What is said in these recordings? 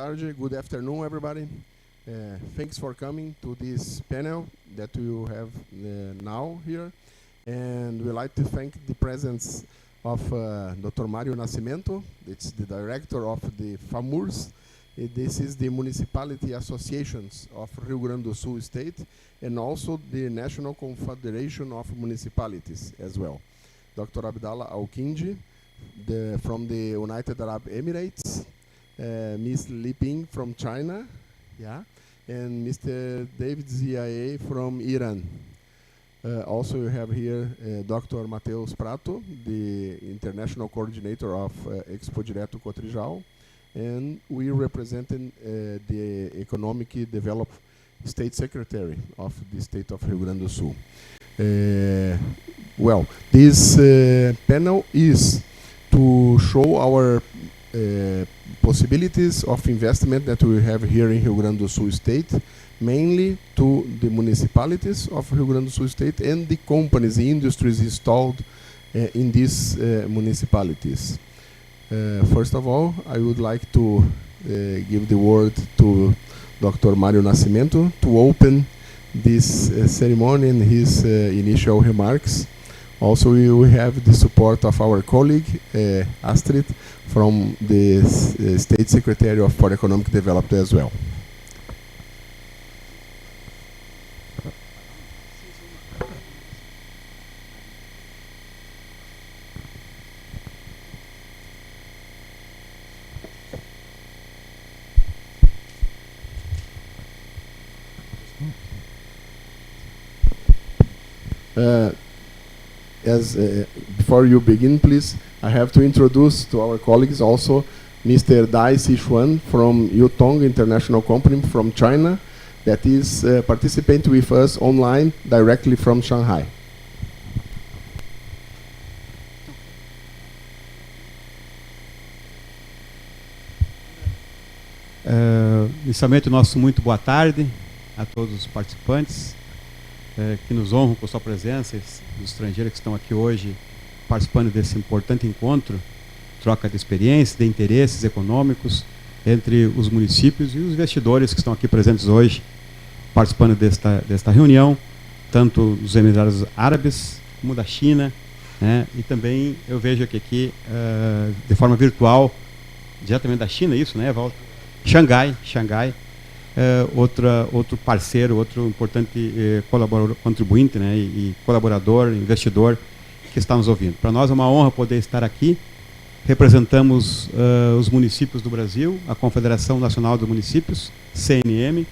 tarde, good afternoon, everybody. Thanks for coming to this panel that we have now here. And we'd like to thank the presence of Dr. Mário Nascimento. It's the director of the FAMURS. This is the Municipality Associations of Rio Grande do Sul State, and also the National Confederation of Municipalities as well. Dr. Abdallah Al-Kindi from the United Arab Emirates, Ms. Li Ping from China, and Mr. David Ziae from Iran. Also we have here Dr. Mateus Prato, the International Coordinator of Expo Direto Cotrijal, and we representing the Economic Development State Secretary of the State of Rio Grande do Sul. Well, this panel is to show our possibilities of investment that we have here in Rio Grande do Sul State, mainly to the municipalities of Rio Grande do Sul State and the companies, the industries installed in these municipalities. First of all, I would like to give the word to Dr. Mário Nascimento to open this ceremony and his initial remarks. Also, we will have the support of our colleague, Astrid, from the State Secretary for Economic Development as well. Before you begin, please, I have to introduce to our colleagues also Mr. Dai Sichuan from Yutong International Company from China that is participating with us online directly from Shanghai. Inicialmente, nosso muito boa tarde a todos os participantes que nos honram com sua presença, os estrangeiros que estão aqui hoje participando desse importante encontro, troca de experiências, de interesses econômicos entre os municípios e os investidores que estão aqui presentes hoje, participando desta reunião, tanto dos Emirados Árabes como da China, né? E também eu vejo que aqui, de forma virtual, diretamente da China, isso, né, Walter? Xangai, outro parceiro, outro importante contribuinte, né, e colaborador, investidor que está nos ouvindo. Para nós é uma honra poder estar aqui. Representamos os municípios do Brasil, a Confederação Nacional de Municípios, CNM,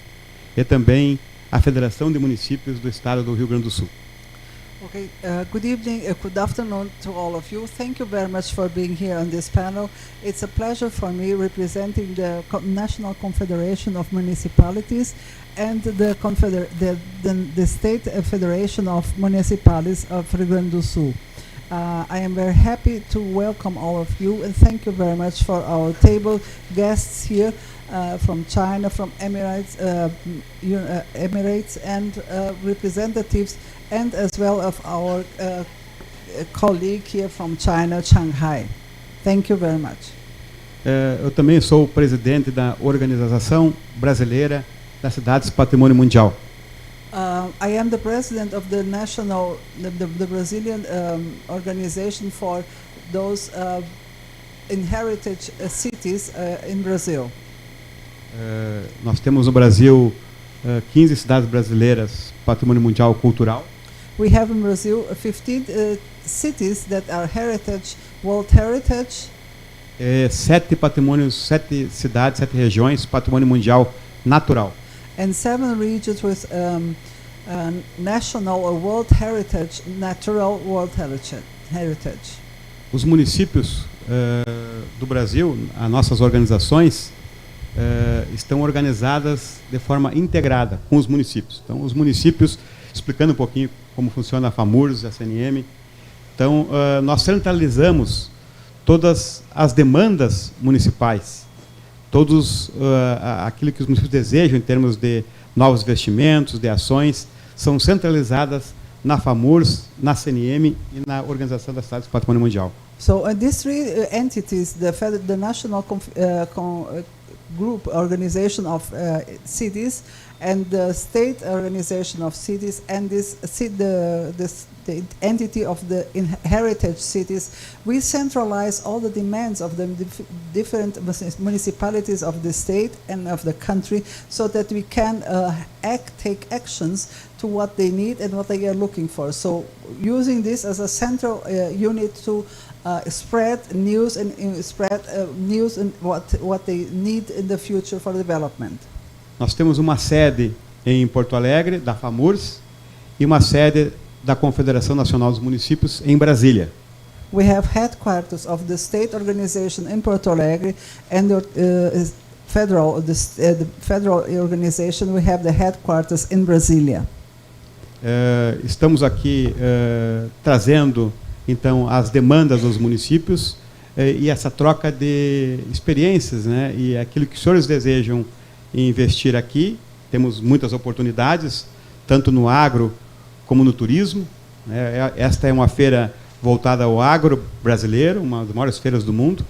e também a Federação de Municípios do Estado do Rio Grande do Sul. Okay, good evening, good afternoon to all of you. Thank you very much for being here on this panel. It's a pleasure for me representing the National Confederation of Municipalities and the State Federation of Municipalities of Rio Grande do Sul. I am very happy to welcome all of you and thank you very much for our table guests here from China, from Emirates and representatives, and as well of our colleague here from China, Shanghai. Thank you very much. Eu também sou o presidente da Organização Brasileira das Cidades Patrimônio Mundial. I am the president of the the Brazilian organization for those inherited cities in Brazil. Nós temos no Brasil 15 cidades brasileiras Patrimônio Mundial Cultural. We have in Brazil 15 cities that are heritage, World Heritage. 7 cidades, 7 regiões Patrimônio Mundial Natural. And 7 regions with national or World Heritage, natural World Heritage. Os municípios do Brasil, as nossas organizações, estão organizadas de forma integrada com os municípios. Então, os municípios, explicando um pouquinho como funciona a FAMURS, a CNM, então, nós centralizamos todas as demandas municipais, todos aquilo que os municípios desejam em termos de novos investimentos, de ações, são centralizadas na FAMURS, na CNM e na Organização das Cidades do Patrimônio Mundial. So these 3 entities, the National group organization of cities and the state organization of cities and the entity of the heritage cities. We centralize all the demands of the different municipalities of the state and of the country so that we can take actions to what they need and what they are looking for. So using this as a central unit to spread news and what they need in the future for development. Nós temos uma sede em Porto Alegre, da FAMURS, e uma sede da Confederação Nacional dos Municípios em Brasília. We have headquarters of the state organization in Porto Alegre and the federal organization. We have the headquarters in Brasília. Estamos aqui trazendo então as demandas dos municípios e essa troca de experiências, né? E aquilo que os senhores desejam investir aqui. Temos muitas oportunidades, tanto no agro como no turismo. Esta é uma feira voltada ao agro brasileiro, uma das maiores feiras do mundo.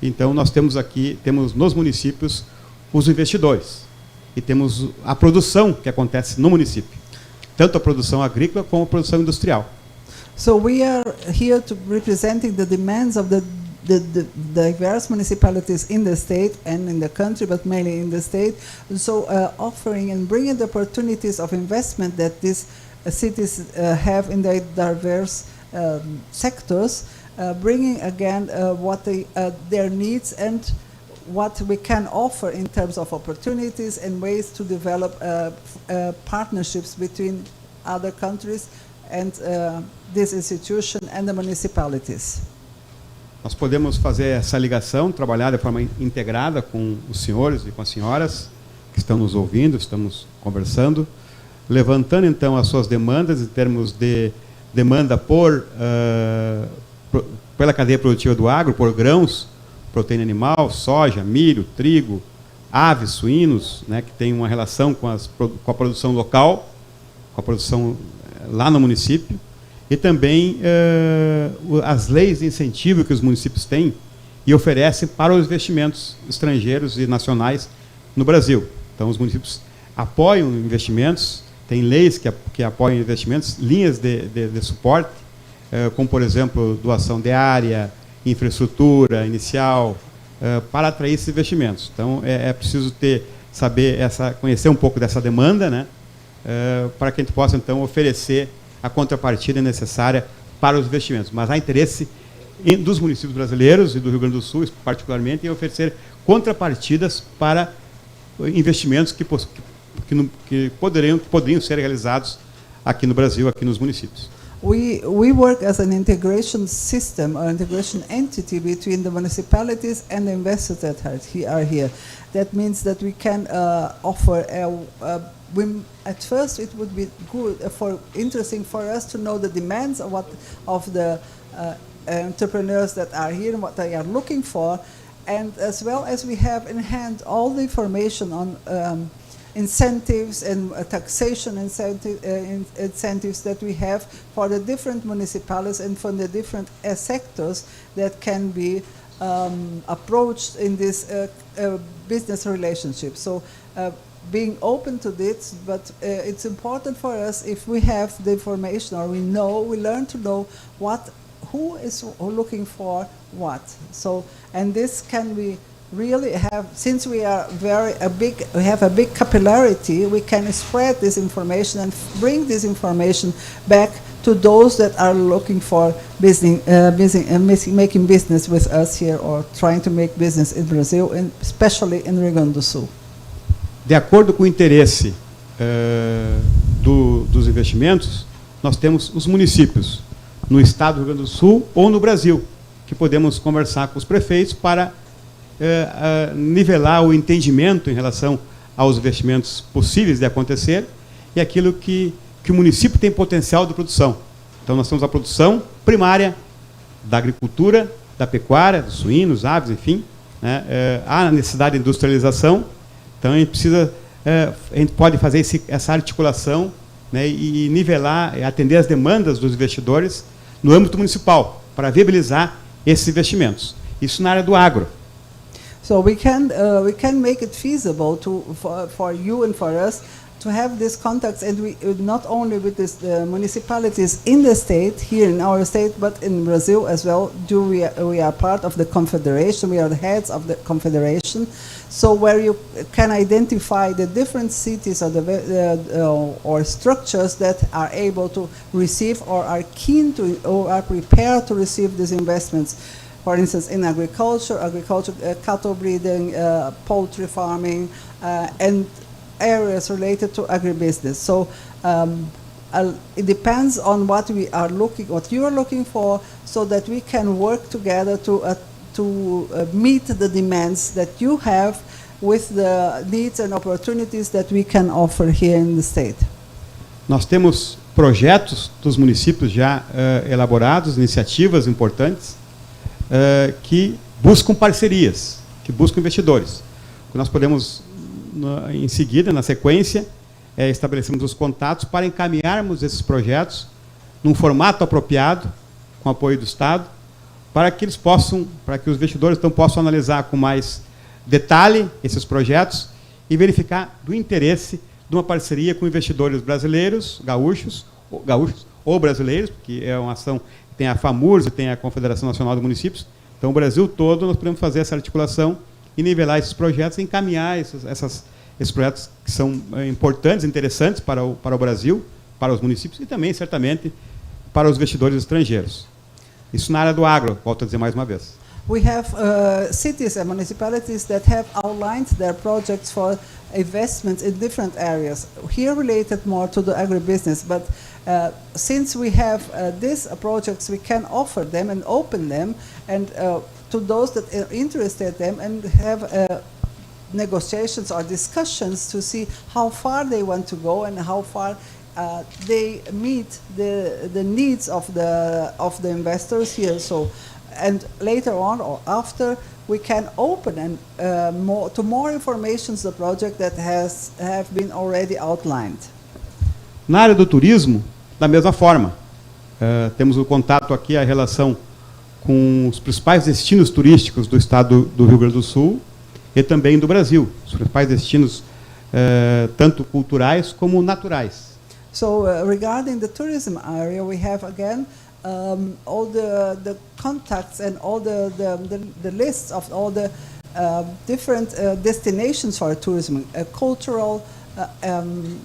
Então nós temos aqui, temos nos municípios os investidores e temos a produção que acontece no município, tanto a produção agrícola como a produção industrial. So we are here to representing the demands of the diverse municipalities in the state and in the country, but mainly in the state. And so offering and bringing the opportunities of investment that these cities have in their diverse sectors, bringing again what their needs and what we can offer in terms of opportunities and ways to develop partnerships between other countries and this institution and the municipalities. Nós podemos fazer essa ligação, trabalhar de forma integrada com os senhores e com as senhoras que estão nos ouvindo, estamos conversando, levantando então as suas demandas em termos de demanda pela cadeia produtiva do agro, por grãos, proteína animal, soja, milho, trigo, aves, suínos, né, que tem uma relação com a produção local, com a produção lá no município, e também as leis de incentivo que os municípios têm e oferecem para os investimentos estrangeiros e nacionais no Brasil. Então, os municípios apoiam investimentos, tem leis que apoiam investimentos, linhas de suporte, como, por exemplo, doação de área, infraestrutura inicial, para atrair esses investimentos. Então, é preciso conhecer um pouco dessa demanda, né, para que a gente possa, então, oferecer a contrapartida necessária para os investimentos. Mas há interesse dos municípios brasileiros e do Rio Grande do Sul, particularmente, em oferecer contrapartidas para investimentos que poderiam ser realizados aqui no Brasil, aqui nos municípios. We work as an integration system or integration entity between the municipalities and the investors that are here. That means that we can offer at first it would be interesting for us to know the demands of the entrepreneurs that are here and what they are looking for, and as well as we have in hand all the information on incentives and taxation incentives that we have for the different municipalities and for the different sectors that can be approached in this business relationship. So being open to this, but it's important for us if we have the information or we learn to know who is looking for what. So, and this can be really have, since we are we have a big capillarity, we can spread this information and bring this information back to those that are looking for making business with us here or trying to make business in Brazil, and especially in Rio Grande do Sul. De acordo com o interesse dos investimentos, nós temos os municípios no estado do Rio Grande do Sul ou no Brasil, que podemos conversar com os prefeitos para nivelar o entendimento em relação aos investimentos possíveis de acontecer e aquilo que o município tem potencial de produção. Então, nós temos a produção primária da agricultura, da pecuária, dos suínos, aves, enfim, né? Há necessidade de industrialização. Então, a gente pode fazer essa articulação, né, e nivelar, atender as demandas dos investidores no âmbito municipal, para viabilizar esses investimentos. Isso na área do agro. So we can make it feasible for you and for us to have these contacts, and we not only with this, the municipalities in the state, here in our state, but in Brazil as well. We are part of the confederation, we are the heads of the confederation, so where you can identify the different cities or or structures that are able to receive or are keen to or are prepared to receive these investments. For instance, in agriculture, cattle breeding, poultry farming, and areas related to agribusiness. So it depends on what you are looking for, so that we can work together to meet the demands that you have with the needs and opportunities that we can offer here in the state. Nós temos projetos dos municípios já elaborados, iniciativas importantes que buscam parcerias, que buscam investidores. Nós podemos, em seguida, na sequência, estabelecemos os contatos para encaminharmos esses projetos num formato apropriado, com apoio do Estado, para que eles possam, para que os investidores então possam analisar com mais detalhe esses projetos e verificar do interesse de uma parceria com investidores brasileiros, gaúchos ou brasileiros, porque é uma ação, tem a FAMURS e tem a Confederação Nacional de Municípios. Então, o Brasil todo, nós podemos fazer essa articulação e nivelar esses projetos, e encaminhar esses projetos que são importantes, interessantes para o Brasil, para os municípios e também, certamente, para os investidores estrangeiros. Isso na área do agro, volto a dizer mais uma vez. We have cities and municipalities that have outlined their projects for investments in different areas. Here related more to the agribusiness, but since we have these projects, we can offer them and open them and to those that are interested in them, and have negotiations or discussions to see how far they want to go and how far they meet the needs of the investors here. So, and later on or after, we can open and more information the project that have been already outlined. Na área do turismo, da mesma forma, temos o contato aqui, a relação com os principais destinos turísticos do estado do Rio Grande do Sul e também do Brasil, os principais destinos tanto culturais como naturais. So regarding the tourism area, we have again all the contacts and all the lists of all the different destinations for tourism, cultural,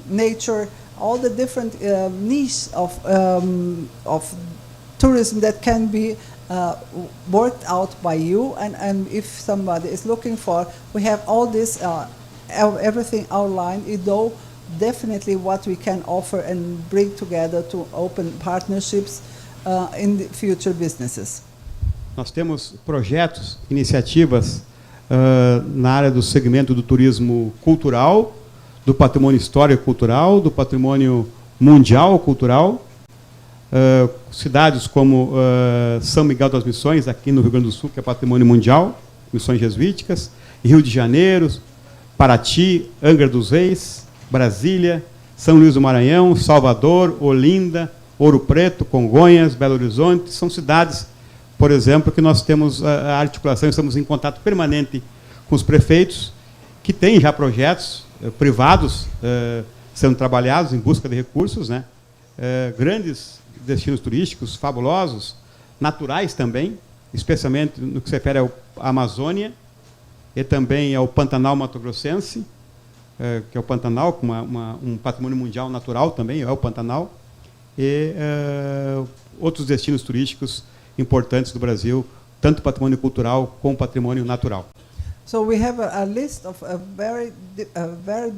nature, all the different niches of tourism that can be worked out by you, and if somebody is looking for, we have all this everything outlined, though definitely what we can offer and bring together to open partnerships in the future businesses. Nós temos projetos, iniciativas na área do segmento do turismo cultural, do patrimônio histórico cultural, do patrimônio mundial cultural, cidades como São Miguel das Missões, aqui no Rio Grande do Sul, que é patrimônio mundial, missões jesuíticas, Rio de Janeiro, Paraty, Angra dos Reis, Brasília, São Luís do Maranhão, Salvador, Olinda, Ouro Preto, Congonhas, Belo Horizonte. São cidades, por exemplo, que nós temos a articulação, estamos em contato permanente com os prefeitos, que têm já projetos privados sendo trabalhados em busca de recursos, né? Grandes destinos turísticos fabulosos, naturais também, especialmente no que se refere à Amazônia e também ao Pantanal Mato-Grossense, que é o Pantanal, com um patrimônio mundial natural também, é o Pantanal, e outros destinos turísticos importantes do Brasil, tanto patrimônio cultural como patrimônio natural. So we have a list of very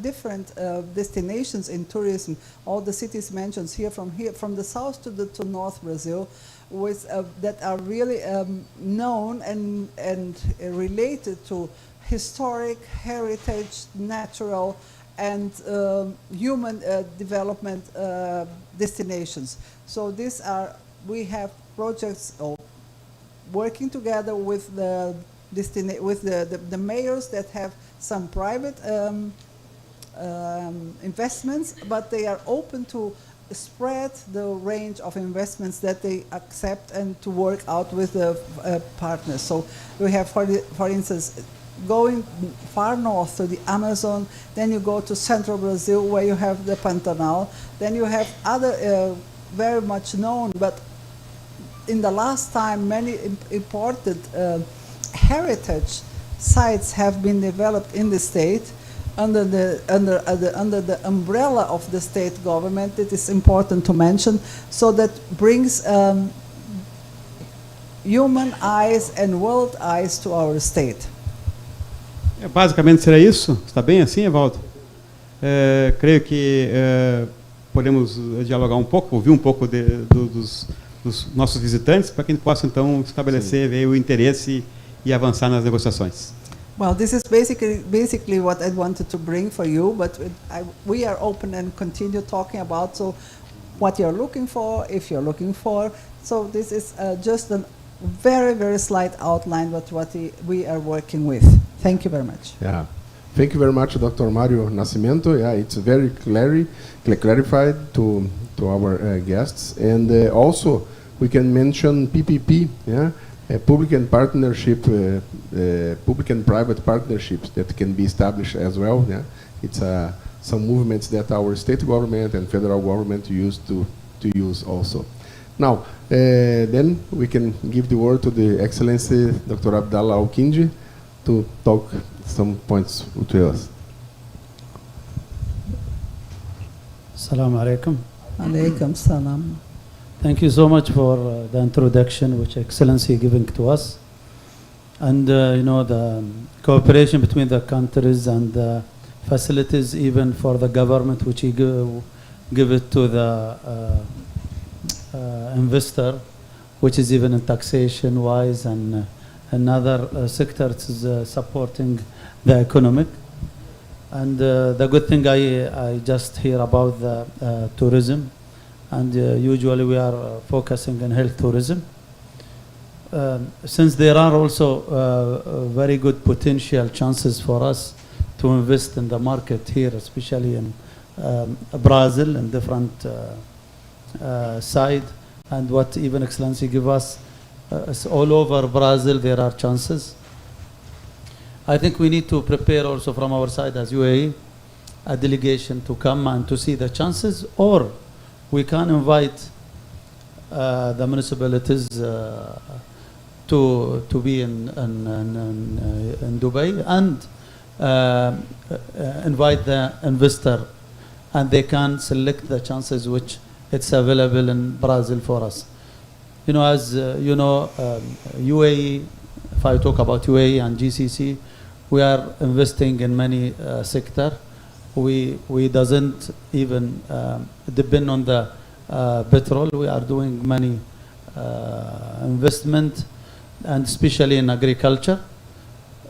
different destinations in tourism. All the cities mentioned here from the south to North Brazil, with that are really known and related to historic, heritage, natural, and human development destinations. So we have projects working together with the mayors that have some private investments, but they are open to spread the range of investments that they accept and to work out with the partners. So we have, for instance, going far north to the Amazon, then you go to central Brazil where you have the Pantanal, then you have other very much known, but in the last time many important heritage sites have been developed in the state under the umbrella of the state government. It is important to mention, so that brings human eyes and world eyes to our state. Basicamente será isso? Está bem assim, Evaldo? Creio que podemos dialogar um pouco, ouvir um pouco dos nossos visitantes, para que a gente possa então estabelecer o interesse e avançar nas negociações. Well, this is basically what I wanted to bring for you, but we are open and continue talking about what you're looking for, if you're looking for. So this is just a very, very slight outline of what we are working with. Thank you very much. Yeah. Thank you very much, Dr. Mario Nascimento. Yeah, it's very clarified to our guests. And also, we can mention PPP, yeah, public and partnership, public and private partnerships that can be established as well. Yeah, it's some movements that our state government and federal government used to use also. Now, then we can give the word to the Excellency Dr. Abdallah Al-Kindi to talk some points to us. Assalamu alaikum. Alaikum salam. Thank you so much for the introduction which Excellency giving to us. And the cooperation between the countries and the facilities even for the government which he give it to the investor, which is even in taxation wise and another sectors supporting the economic. And the good thing I just hear about the tourism, and usually we are focusing on health tourism. Since there are also very good potential chances for us to invest in the market here, especially in Brazil and different side, and what even Excellency give us, all over Brazil there are chances. I think we need to prepare also from our side as UAE a delegation to come and to see the chances, or we can invite the municipalities to be in Dubai and invite the investor, and they can select the chances which it's available in Brazil for us. You know, as UAE, if I talk about UAE and GCC, we are investing in many sector. We doesn't even depend on the petrol. We are doing many investment, and especially in agriculture.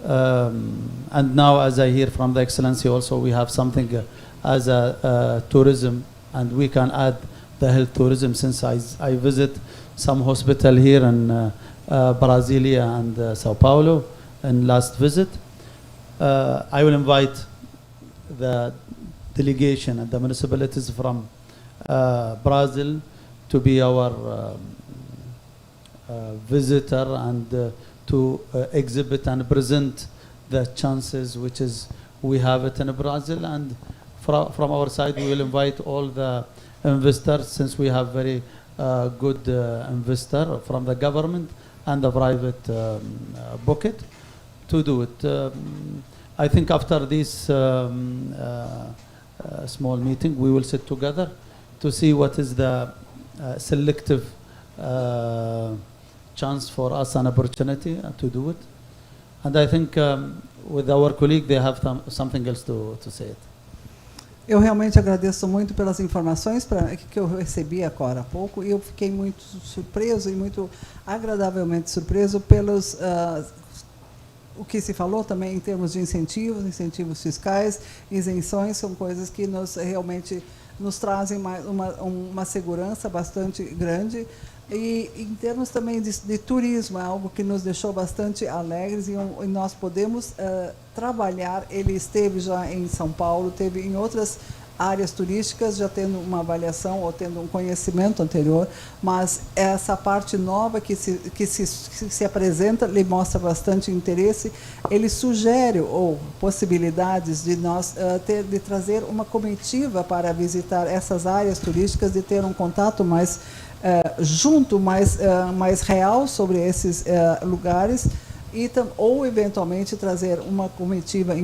And now, as I hear from the Excellency, also we have something as a tourism, and we can add the health tourism, since I visit some hospital here in Brasilia and Sao Paulo in last visit. I will invite the delegation and the municipalities from Brazil to be our visitor and to exhibit and present the chances which is we have it in Brazil. And from our side we will invite all the investors, since we have very good investor from the government and the private bucket to do it. I think after this small meeting we will sit together to see what is the selective chance for us, an opportunity to do it. And I think with our colleague they have something else to say it. Eu realmente agradeço muito pelas informações que eu recebi agora há pouco, e eu fiquei muito surpreso e muito agradavelmente surpreso pelos o que se falou também em termos de incentivos fiscais, isenções, são coisas que realmente nos trazem uma segurança bastante grande. E em termos também de turismo, é algo que nos deixou bastante alegres, e nós podemos trabalhar. Ele esteve já em São Paulo, teve em outras áreas turísticas, já tendo uma avaliação ou tendo um conhecimento anterior, mas essa parte nova que se apresenta lhe mostra bastante interesse. Ele sugere ou possibilidades de nós de trazer uma comitiva para visitar essas áreas turísticas, de ter um contato mais mais real sobre esses lugares, ou eventualmente trazer uma comitiva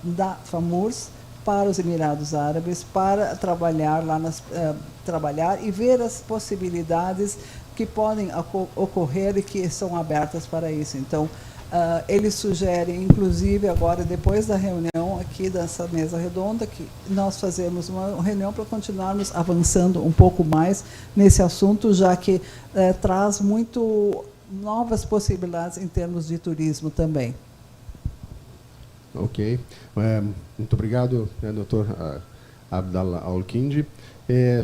da FAMURS para os Emirados Árabes, para trabalhar lá trabalhar e ver as possibilidades que podem ocorrer e que são abertas para isso. Então, ele sugere, inclusive, agora, depois da reunião aqui dessa mesa redonda, que nós fazemos uma reunião para continuarmos avançando um pouco mais nesse assunto, já que traz muito novas possibilidades em termos de turismo também. Ok. Muito obrigado, Dr. Abdallah Al-Kindi.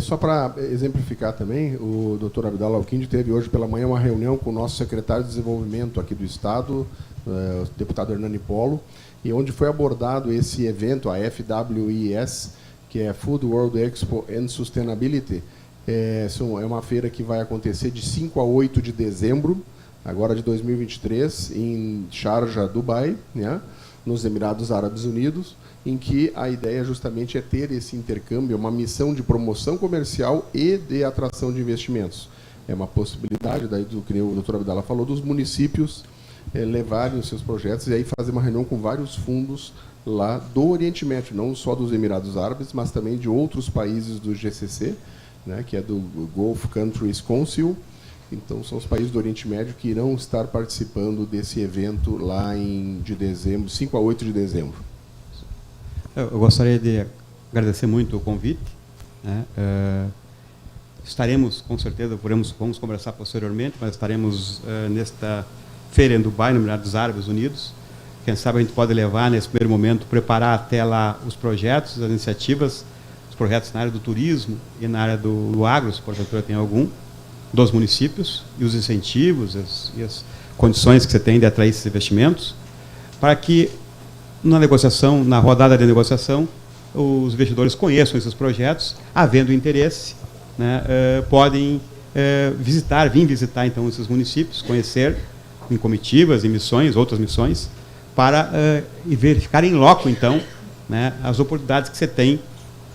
Só para exemplificar também, o Dr. Abdallah Al-Kindi teve hoje pela manhã uma reunião com o nosso secretário de Desenvolvimento aqui do Estado, o deputado Hernani Polo, e onde foi abordado esse evento, a FWES, que é Food World Expo and Sustainability. É uma feira que vai acontecer de 5 a 8 de dezembro, agora de 2023, em Sharjah, Dubai, né, nos Emirados Árabes Unidos, em que a ideia justamente é ter esse intercâmbio, uma missão de promoção comercial e de atração de investimentos. É uma possibilidade, daí do que o Dr. Abdallah falou, dos municípios levarem os seus projetos e aí fazer uma reunião com vários fundos lá do Oriente Médio, não só dos Emirados Árabes, mas também de outros países do GCC, né, que é do Gulf Countries Council. Então, são os países do Oriente Médio que irão estar participando desse evento lá de dezembro, 5 a 8 de dezembro. Eu gostaria de agradecer muito o convite, né? Estaremos, com certeza, vamos conversar posteriormente, mas estaremos nesta feira em Dubai, nos Emirados Árabes Unidos. Quem sabe a gente pode levar, nesse primeiro momento, preparar até lá os projetos, as iniciativas, os projetos na área do turismo e na área do agro, se porventura tem algum, dos municípios, e os incentivos e as condições que você tem de atrair esses investimentos, para que na negociação, na rodada de negociação, os investidores conheçam esses projetos, havendo interesse, né, podem vir visitar então esses municípios, conhecer em comitivas, em missões, outras missões, para verificar em loco então, né, as oportunidades que você tem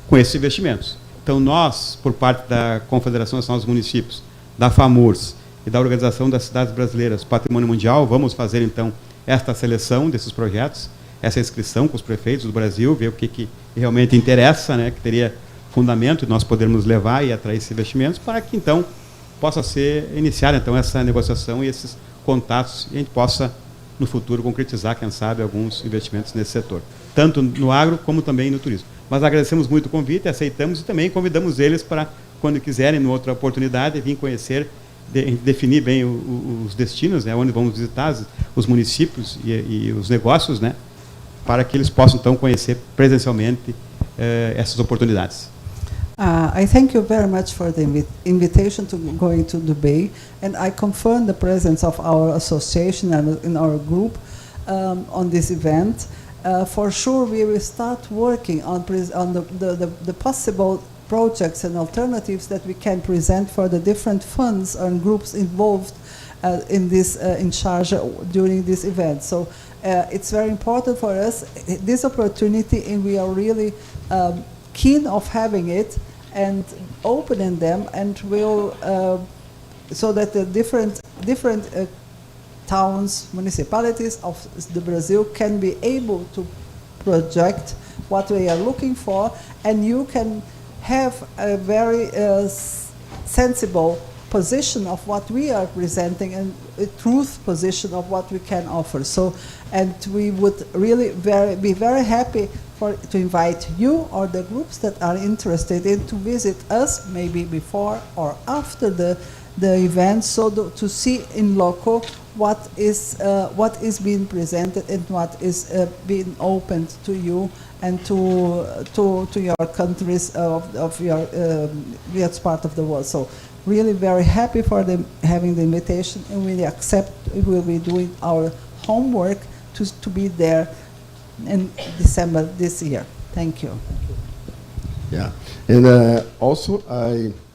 com esses investimentos. Então nós, por parte da Confederação Nacional dos Municípios, da FAMURS e da Organização das Cidades Brasileiras Patrimônio Mundial, vamos fazer então esta seleção desses projetos, essa inscrição com os prefeitos do Brasil, ver o que realmente interessa, né, que teria fundamento e nós podermos levar e atrair esses investimentos para que então possa iniciar então essa negociação e esses contatos e a gente possa no futuro concretizar, quem sabe, alguns investimentos nesse setor, tanto no agro como também no turismo. Mas agradecemos muito o convite, aceitamos e também convidamos eles para, quando quiserem, em outra oportunidade, vir conhecer, definir bem os destinos, né, onde vamos visitar os municípios e os negócios, né, para que eles possam, então, conhecer presencialmente essas oportunidades. I thank you very much for the invitation to going to Dubai, and I confirm the presence of our association and in our group on this event. For sure, we will start working on the possible projects and alternatives that we can present for the different funds and groups involved in Sharjah during this event. So it's very important for us, this opportunity, and we are really keen of having it and opening them, and will so that the different towns, municipalities of the Brazil can be able to project what we are looking for, and you can have a very sensible position of what we are presenting and a truth position of what we can offer. So, and we would really be very happy to invite you or the groups that are interested in to visit us, maybe before or after the event, so to see in loco what is being presented and what is being opened to you and to your countries of your part of the world. So really very happy for having the invitation, and we accept. We will be doing our homework to be there in December this year. Thank you. Yeah, and also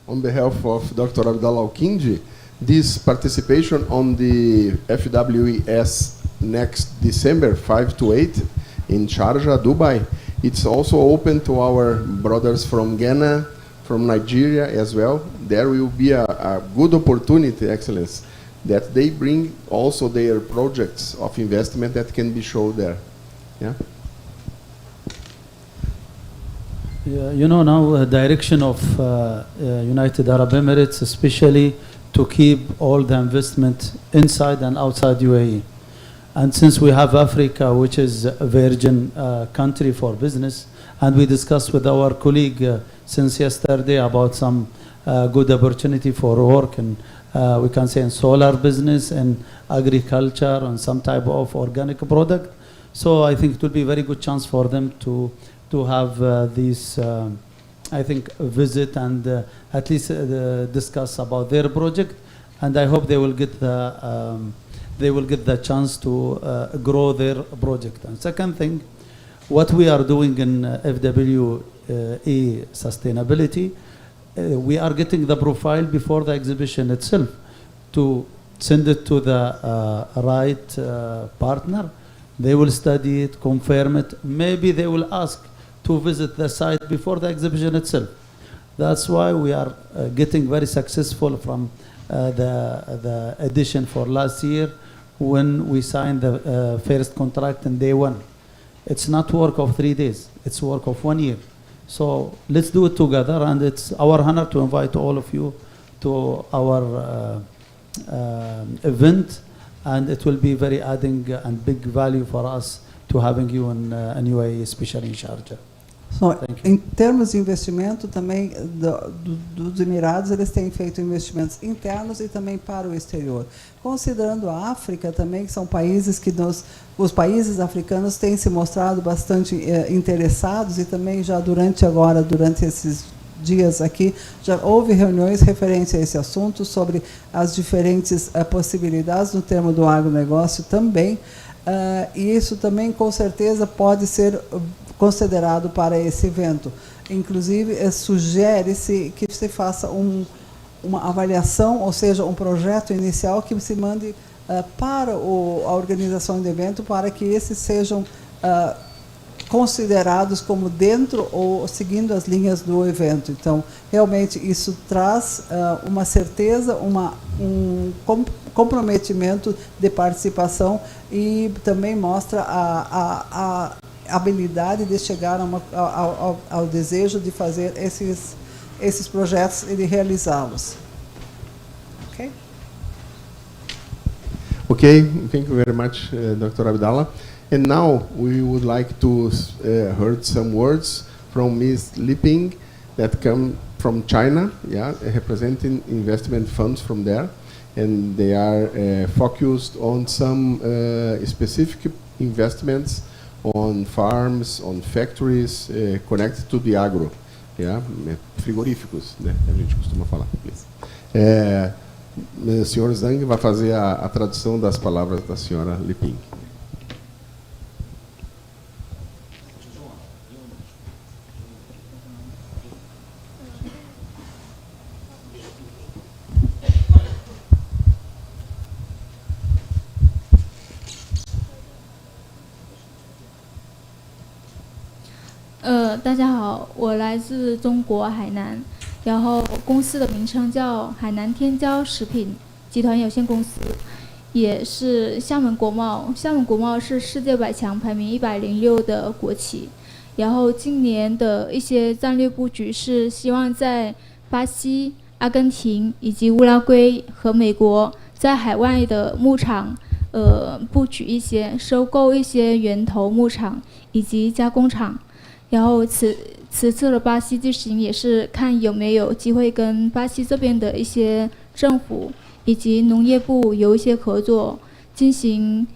on behalf of Dr. Abdallah Al-Kindi, this participation on the FWES next December 5 to 8 in Sharjah, Dubai, it's also open to our brothers from Ghana, from Nigeria as well. There will be a good opportunity, Excellence, that they bring also their projects of investment that can be shown there. Yeah. Yeah, you know, now direction of United Arab Emirates, especially to keep all the investment inside and outside UAE. And since we have Africa, which is a virgin country for business, and we discussed with our colleague since yesterday about some good opportunity for work, and we can say in solar business and agriculture and some type of organic product. So I think it will be a very good chance for them to have this, I think, visit and at least discuss about their project. And I hope they will get the chance to grow their project. And second thing, what we are doing in FWE sustainability, we are getting the profile before the exhibition itself to send it to the right partner. They will study it, confirm it. Maybe they will ask to visit the site before the exhibition itself. That's why we are getting very successful from the edition for last year when we signed the first contract in day one. It's not work of 3 days, it's work of 1 year. So let's do it together, and it's our honor to invite all of you to our event, and it will be very adding and big value for us to having you in UAE, especially in Sharjah. So, em termos de investimento, também dos Emirados, eles têm feito investimentos internos e também para o exterior. Considerando a África também, que são países que os países africanos têm se mostrado bastante interessados, e também já durante esses dias aqui, já houve reuniões referentes a esse assunto, sobre as diferentes possibilidades no termo do agronegócio também, e isso também, com certeza, pode ser considerado para esse evento. Inclusive, sugere-se que se faça uma avaliação, ou seja, um projeto inicial que se mande para a organização do evento, para que esses sejam considerados como dentro ou seguindo as linhas do evento. Então, realmente, isso traz uma certeza, um comprometimento de participação, e também mostra a habilidade de chegar ao desejo de fazer esses projetos e de realizá-los. Okay? Okay, thank you very much, Dr. Abdallah. And now we would like to hear some words from Ms. Li Ping that come from China, yeah, representing investment funds from there. And they are focused on some specific investments on farms, on factories connected to the agro, yeah? Frigoríficos, né? A gente costuma falar. O senhor Zhang vai fazer a tradução das palavras da senhora Li Ping.大家好，我来自中国海南，然后公司的名称叫海南天骄食品集团有限公司，也是厦门国贸。厦门国贸是世界100强排名106的国企。然后今年的一些战略布局是希望在巴西、阿根廷以及乌拉圭和美国在海外的牧场布局一些，收购一些源头牧场以及加工厂。然后此次的巴西之行也是看有没有机会跟巴西这边的一些政府以及农业部有一些合作，进行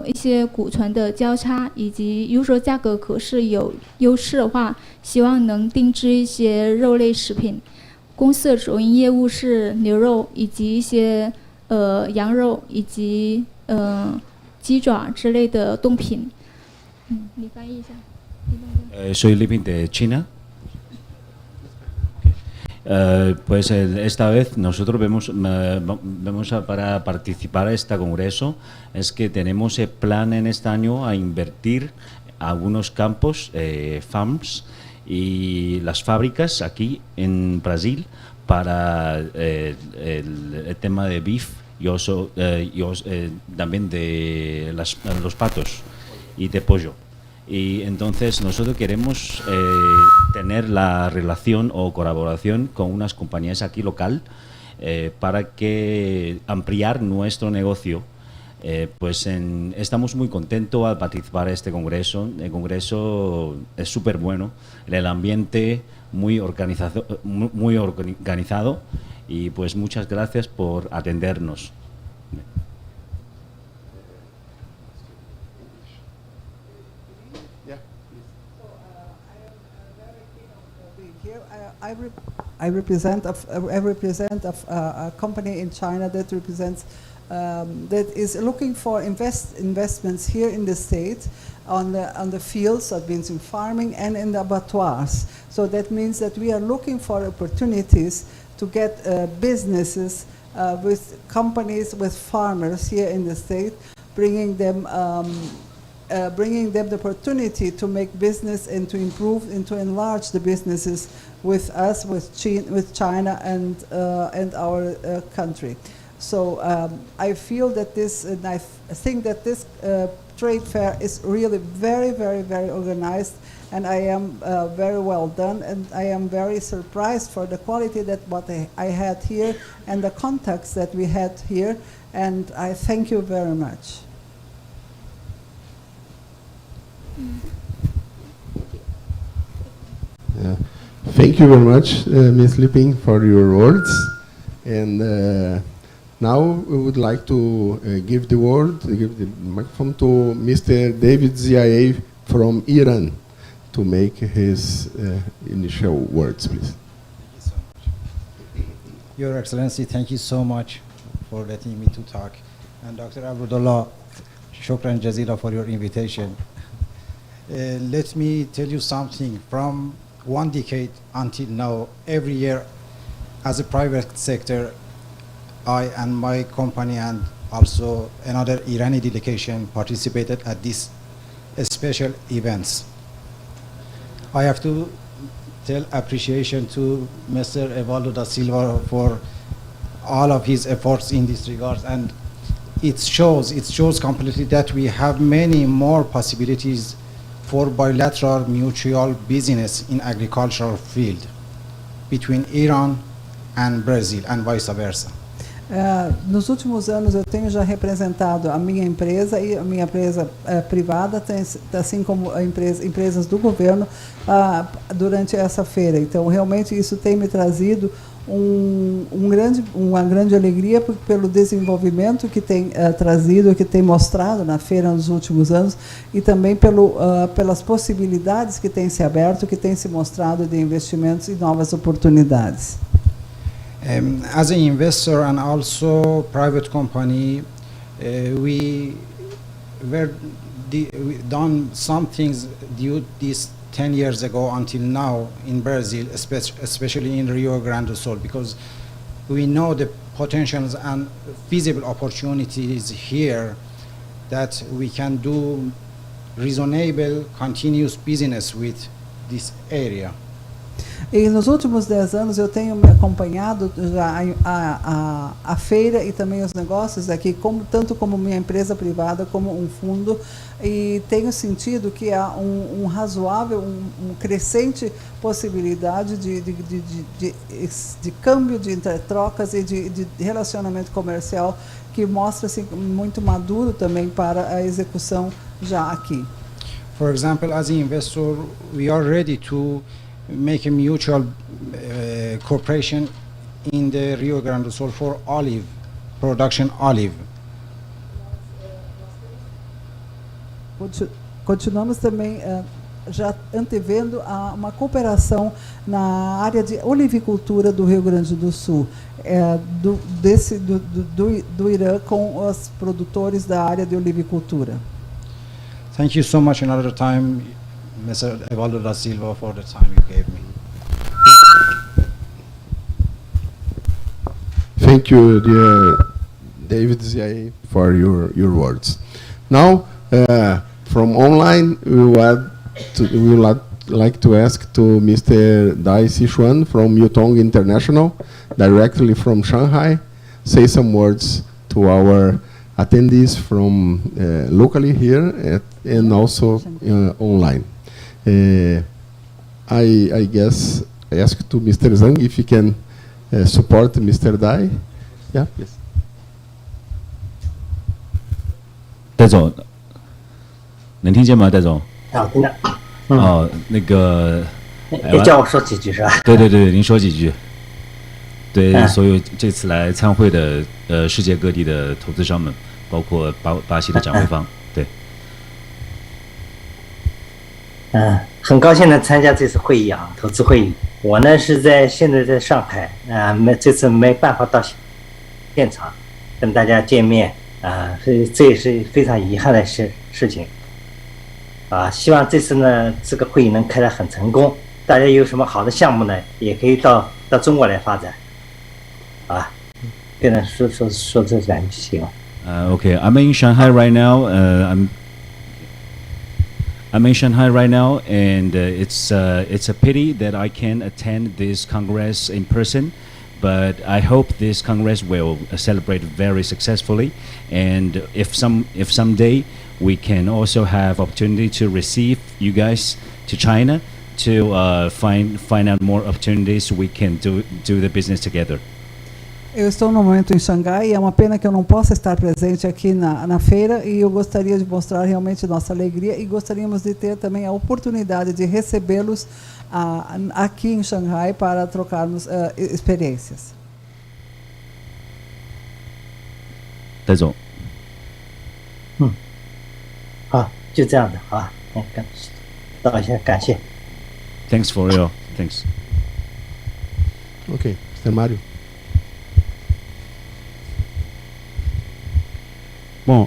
一些库存的交叉，以及如果说价格可是有优势的话，希望能定制一些肉类食品。公司的主营业务是牛肉以及一些羊肉以及鸡爪之类的冻品。你翻译一下。Soy Living de China. Pues esta vez nosotros para participar a este congreso es que tenemos el plan en este año a invertir algunos campos, farms y las fábricas aquí en Brasil para el tema de beef y también de los patos y de pollo. Y entonces nosotros queremos tener la relación o colaboración con unas compañías aquí local para que ampliar nuestro negocio. Estamos muy contentos al participar en este congreso. El congreso es súper bueno, el ambiente muy organizado y pues muchas gracias por atendernos. I represent a company in China that represents that is looking for investments here in the state on the fields, that means in farming and in the abattoirs. So that means that we are looking for opportunities to get businesses with companies, with farmers here in the state, bringing them the opportunity to make business and to improve and to enlarge the businesses with us, with China and our country. So I feel that this, and I think that this trade fair is really very, very, very organized, and I am very well done, and I am very surprised for the quality that what I had here and the contacts that we had here, and I thank you very much. Thank you very much, Ms. Lipping, for your words. And now we would like to give the microphone to Mr. David Ziaev from Iran to make his initial words, please. Thank you so much. Your Excellency, thank you so much for letting me to talk. And Dr. Abdullah, shukran jazila for your invitation. Let me tell you something. From 1 decade until now, every year, as a private sector, I and my company and also another Irani delegation participated at these special events. I have to tell appreciation to Mr. Evaldo da Silva for all of his efforts in this regard, and it shows completely that we have many more possibilities for bilateral mutual business in agricultural field between Iran and Brazil and vice versa. Nos últimos anos eu tenho já representado a minha empresa e a minha empresa privada, assim como empresas do governo durante essa feira. Então realmente isso tem me trazido uma grande alegria pelo desenvolvimento que tem trazido, que tem mostrado na feira nos últimos anos e também pelas possibilidades que tem se aberto, que tem se mostrado de investimentos e novas oportunidades. As an investor and also private company, we done some things due this 10 years ago until now in Brazil, especially in Rio Grande do Sul, because we know the potentials and feasible opportunities here that we can do reasonable, continuous business with this area. E nos últimos 10 anos eu tenho acompanhado já a feira e também os negócios aqui, tanto como minha empresa privada como um fundo, e tenho sentido que há um razoável, crescente possibilidade de câmbio, de trocas e de relacionamento comercial que mostra-se muito maduro também para a execução já aqui. For example, as an investor, we are ready to make a mutual cooperation in the Rio Grande do Sul for olive production. Continuamos também já antevendo uma cooperação na área de olivicultura do Rio Grande do Sul, do Irã com os produtores da área de olivicultura. Thank you so much another time, Mr. Evaldo da Silva, for the time you gave me. Thank you, dear David Ziai, for your words. Now, from online, we would like to ask to Mr. Dai Sichuan from Yutong International, directly from Shanghai, say some words to our attendees from locally here and also online. I guess I ask to Mr. Zhang if he can support Mr. Dai. Yeah, please. 戴总，能听见吗？戴总？听着。那个，你叫我说几句是吧？对，您说几句。对，所有这次来参会的世界各地的投资商们，包括巴西的展会方，对。很高兴能参加这次会议啊，投资会议。我呢是现在在上海这次没办法到现场跟大家见面这也是非常遗憾的事情。希望这次呢这个会议能开得很成功，大家有什么好的项目呢，也可以到中国来发展。跟人说这两句行了。Okay, I'm in Shanghai right now. I'm in Shanghai right now, and it's a pity that I can't attend this Congress in person. But I hope this Congress will celebrate very successfully, and if someday we can also have opportunity to receive you guys to China to find out more opportunities, we can do the business together. Eu estou no momento em Xangai e é uma pena que eu não possa estar presente aqui na feira, e eu gostaria de mostrar realmente nossa alegria, e gostaríamos de ter também a oportunidade de recebê-los aqui em Xangai para trocarmos experiências. 戴总。好，就这样的，好，道一下感谢。Thanks for your thanks. Okay, Mr. Mário. Bom,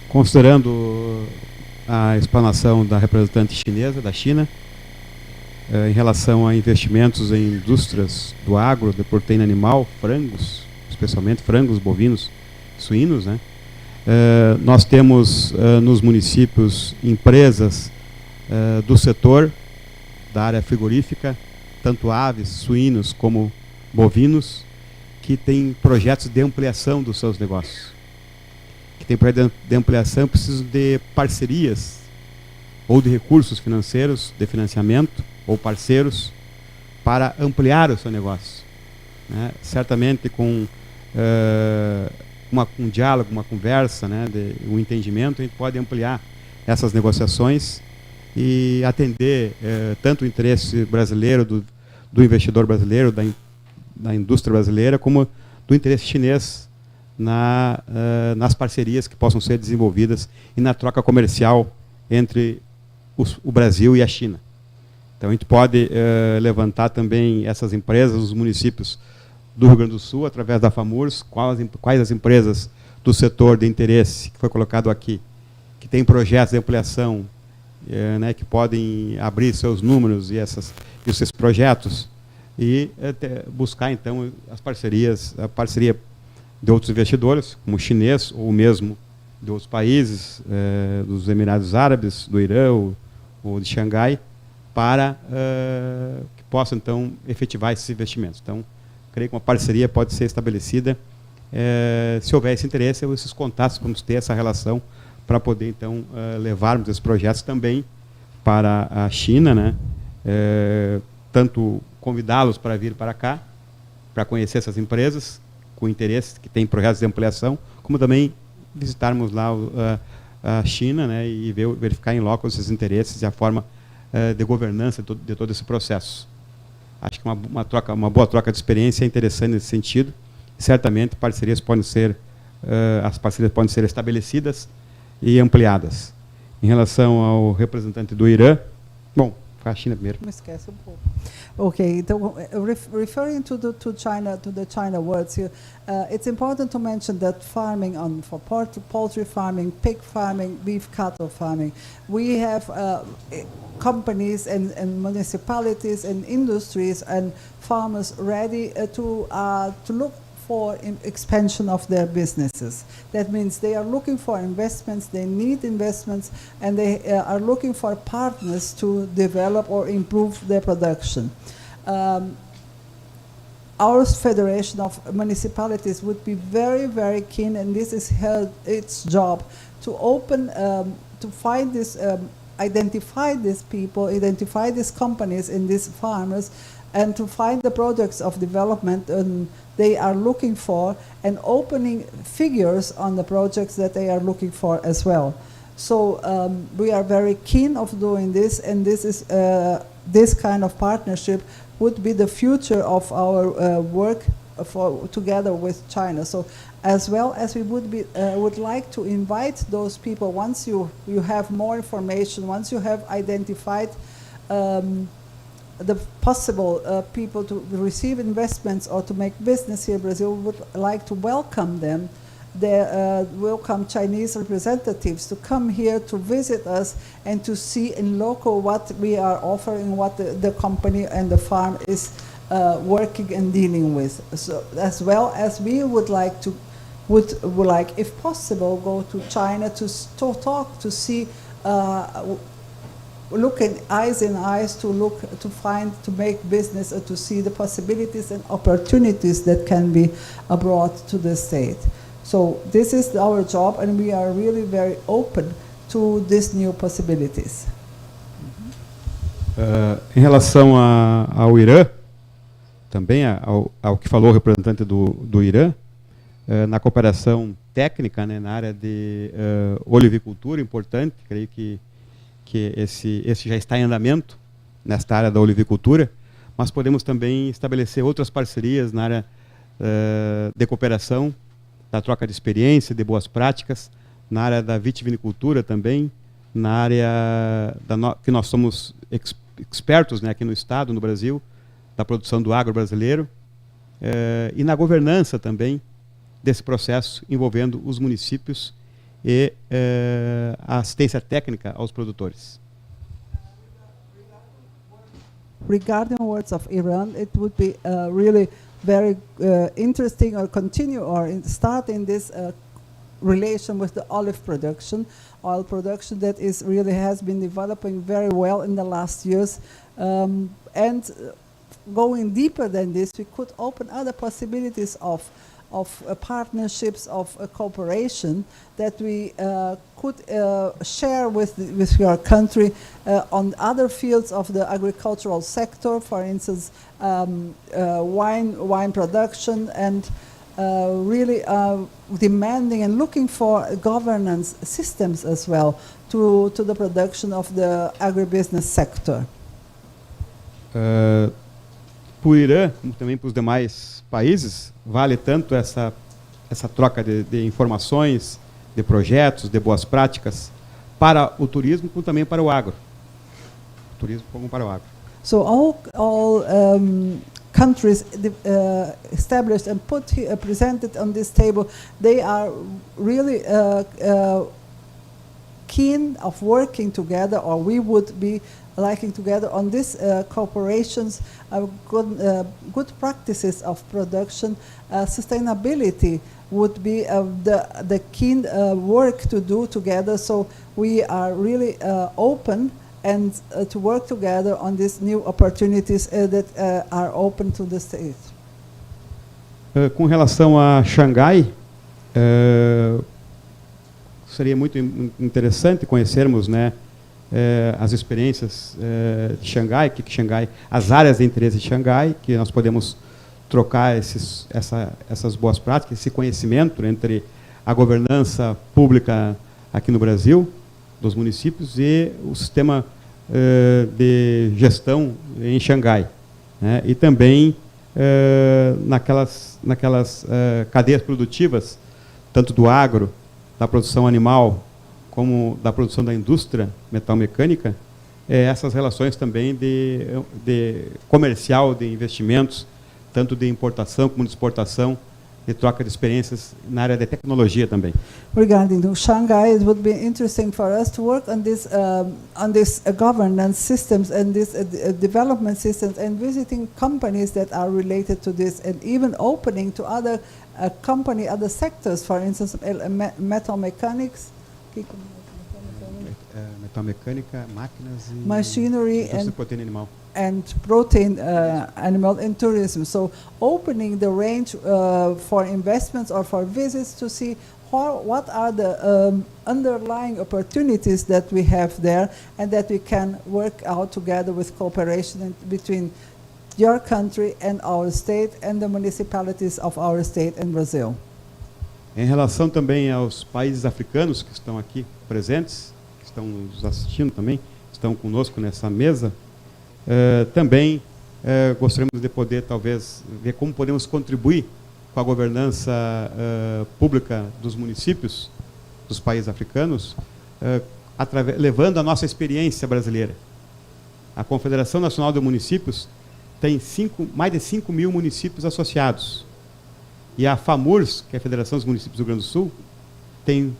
considerando a explanação da representante chinesa, da China, em relação a investimentos em indústrias do agro, de proteína animal, frangos, especialmente frangos, bovinos, suínos, né? Nós temos nos municípios empresas do setor da área frigorífica, tanto aves, suínos como bovinos, que tem projetos de ampliação dos seus negócios. Que tem projetos de ampliação, precisam de parcerias ou de recursos financeiros, de financiamento, ou parceiros, para ampliar o seu negócio. Né? Certamente com um diálogo, uma conversa, né, um entendimento, a gente pode ampliar essas negociações e atender tanto o interesse brasileiro, do investidor brasileiro, da indústria brasileira, como do interesse chinês nas parcerias que possam ser desenvolvidas e na troca comercial entre o Brasil e a China. Então a gente pode levantar também essas empresas, os municípios do Rio Grande do Sul, através da FAMURS, quais as empresas do setor de interesse que foi colocado aqui, que tem projetos de ampliação, né, que podem abrir seus números e esses projetos, e buscar então a parceria de outros investidores, como o chinês ou mesmo de outros países, dos Emirados Árabes, do Irã ou de Xangai, para que possam então efetivar esses investimentos. Então, creio que uma parceria pode ser estabelecida se houver esse interesse, esses contatos, vamos ter essa relação para poder então levarmos esses projetos também para a China, né? Tanto convidá-los para vir para cá, para conhecer essas empresas com interesse, que têm projetos de ampliação, como também visitarmos lá a China, né, e verificar em loco esses interesses e a forma de governança de todo esse processo. Acho que uma boa troca de experiência é interessante nesse sentido. Certamente as parcerias podem ser estabelecidas e ampliadas. Em relação ao representante do Irã, bom, a China primeiro. Me esquece pouco. Okay, referring to the China words here, it's important to mention that farming for poultry farming, pig farming, beef cattle farming, we have companies and municipalities and industries and farmers ready to look for expansion of their businesses. That means they are looking for investments, they need investments, and they are looking for partners to develop or improve their production. Our Federation of Municipalities would be very, very keen, and this is its job, to open, to find this, identify these people, identify these companies and these farmers, and to find the projects of development they are looking for, and opening figures on the projects that they are looking for as well. So we are very keen of doing this, and this is this kind of partnership would be the future of our work together with China. So as well as we would like to invite those people, once you have more information, once you have identified the possible people to receive investments or to make business here in Brazil, would like to welcome them. Welcome Chinese representatives to come here to visit us and to see in local what we are offering, what the company and the farm is working and dealing with. So as well as we would like, if possible, go to China to talk, to see, look at eyes in eyes, to make business, to see the possibilities and opportunities that can be brought to the state. So this is our job, and we are really very open to these new possibilities. Em relação ao Irã, também ao que falou o representante do Irã, na cooperação técnica, né, na área de olivicultura, importante, creio que esse já está em andamento nesta área da olivicultura, mas podemos também estabelecer outras parcerias na área de cooperação, da troca de experiência, de boas práticas, na área da vitivinicultura também, na área que nós somos expertos, né, aqui no Estado, no Brasil, da produção do agro brasileiro, e na governança também desse processo envolvendo os municípios e a assistência técnica aos produtores. Regarding words of Iran, it would be really very interesting, or continue or start in this relation with the oil production that is really has been developing very well in the last years, and going deeper than this, we could open other possibilities of partnerships, of cooperation that we could share with your country on other fields of the agricultural sector, for instance, wine production, and really demanding and looking for governance systems as well to the production of the agribusiness sector. Para o Irã, como também para os demais países, vale tanto essa troca de informações, de projetos, de boas práticas para o turismo, como também para o agro. Turismo como para o agro. So all countries established and presented on this table, they are really keen of working together, or we would be liking together on this cooperations, good practices of production, sustainability would be the keen work to do together. So we are really open and to work together on these new opportunities that are open to the state. Com relação a Xangai, seria muito interessante conhecermos, né, as experiências de Xangai, as áreas de interesse de Xangai, que nós podemos trocar essas boas práticas, esse conhecimento entre a governança pública aqui no Brasil, dos municípios, e o sistema de gestão em Xangai, né, e também naquelas cadeias produtivas, tanto do agro, da produção animal, como da produção da indústria metalmecânica, essas relações também de comercial, de investimentos, tanto de importação como de exportação, e troca de experiências na área de tecnologia também. Regarding to Shanghai, it would be interesting for us to work on this governance systems and this development systems, and visiting companies that are related to this, and even opening to other other sectors, for instance, metal mechanics, Metalmecânica, máquinas e machinery indústria de proteína animal. And protein animal and tourism. So opening the range for investments or for visits to see what are the underlying opportunities that we have there, and that we can work out together with cooperation between your country and our state and the municipalities of our state in Brazil. Em relação também aos países africanos que estão aqui presentes, que estão nos assistindo também, estão conosco nessa mesa, também gostaríamos de poder, talvez, ver como podemos contribuir com a governança pública dos municípios dos países africanos, levando a nossa experiência brasileira. A Confederação Nacional de Municípios tem mais de 5 mil municípios associados. E a FAMURS, que é a Federação dos Municípios do Rio Grande do Sul, tem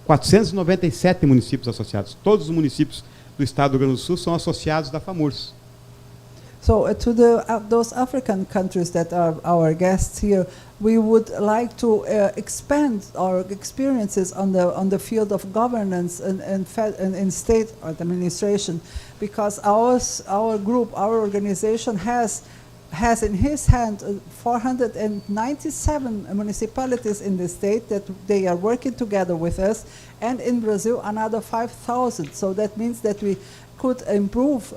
497 municípios associados. Todos os municípios do estado do Rio Grande do Sul são associados da FAMURS. So to those African countries that are our guests here, we would like to expand our experiences on the field of governance and state administration, because our group, our organization has in his hand 497 municipalities in the state that they are working together with us, and in Brazil another 5,000. So that means that we could improve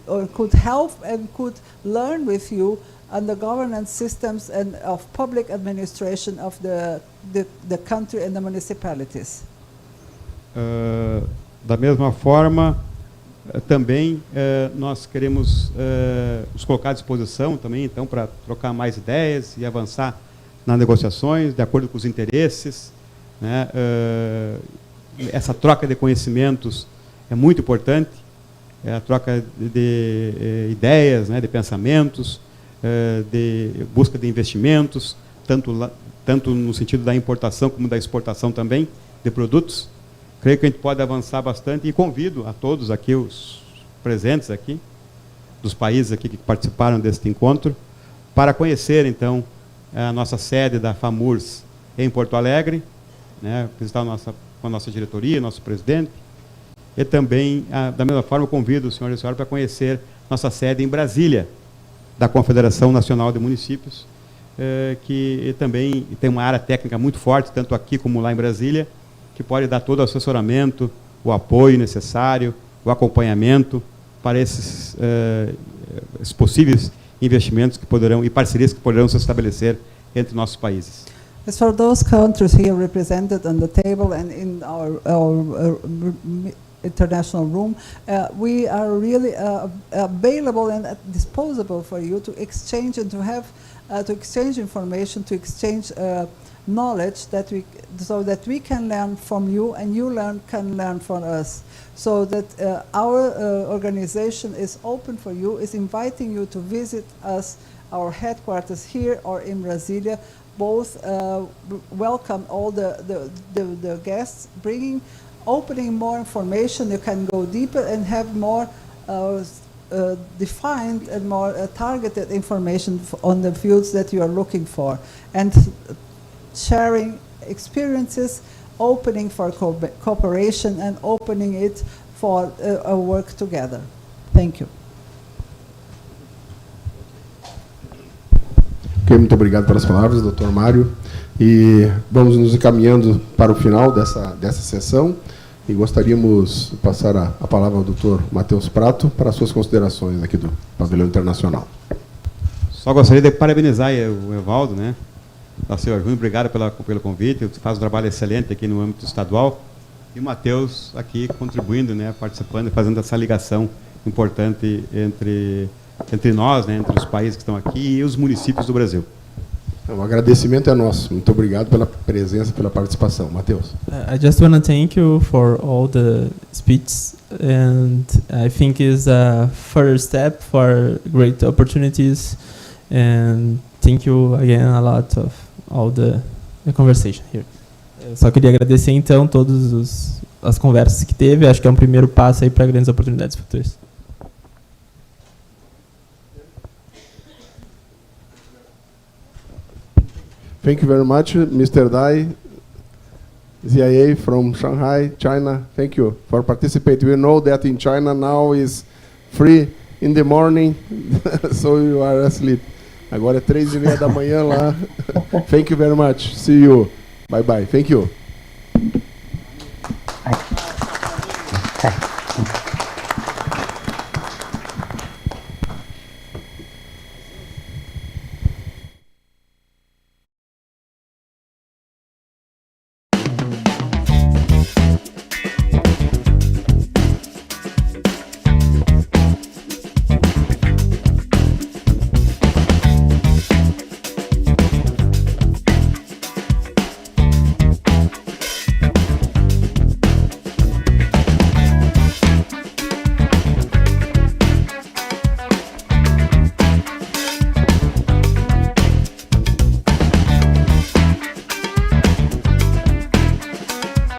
or could help and could learn with you on the governance systems and of public administration of the country and the municipalities. Da mesma forma, também nós queremos nos colocar à disposição também, então, para trocar mais ideias e avançar nas negociações de acordo com os interesses, né? Essa troca de conhecimentos é muito importante, a troca de ideias, né, de pensamentos, de busca de investimentos, tanto no sentido da importação como da exportação também de produtos. Creio que a gente pode avançar bastante, e convido a todos aqui, os presentes aqui, dos países aqui que participaram deste encontro, para conhecer, então, a nossa sede da FAMURS em Porto Alegre, né, visitar com a nossa diretoria, nosso presidente, e também, da mesma forma, convido o senhor e a senhora para conhecer nossa sede em Brasília, da Confederação Nacional de Municípios, que também tem uma área técnica muito forte, tanto aqui como lá em Brasília, que pode dar todo o assessoramento, o apoio necessário, o acompanhamento para esses possíveis investimentos que poderão e parcerias que poderão se estabelecer entre nossos países. As for those countries here represented on the table and in our international room, we are really available and disposable for you to exchange and to have to exchange information, to exchange knowledge so that we can learn from you and you can learn from us. So that our organization is open for you, is inviting you to visit us, our headquarters here or in Brasilia. Both welcome all the guests, opening more information. You can go deeper and have more defined and more targeted information on the fields that you are looking for, and sharing experiences, opening for cooperation and opening it for a work together. Thank you. Ok, muito obrigado pelas palavras, Dr. Mário. E vamos nos encaminhando para o final dessa sessão. E gostaríamos de passar a palavra ao Dr. Matheus Prato para as suas considerações aqui do Pavilhão Internacional. Só gostaria de parabenizar o Evaldo, né? Da Silva Júnior, obrigado pelo convite. Ele faz um trabalho excelente aqui no âmbito estadual. E o Matheus aqui contribuindo, né? Participando e fazendo essa ligação importante entre nós, né? Entre os países que estão aqui e os municípios do Brasil. O agradecimento é nosso. Muito obrigado pela presença, pela participação. Matheus. I just want to thank you for all the speeches and I think is a first step for great opportunities. And thank you again a lot of all the conversation here. Eu só queria agradecer então todas as conversas que teve. Acho que é um primeiro passo aí para grandes oportunidades futuras. Thank you very much, Mr. Dai, ZIA from Shanghai, China. Thank you for participating. We know that in China now is 3 in the morning, so you are asleep. Agora é 3:30 da manhã lá. Thank you very much. See you. Bye bye. Thank you.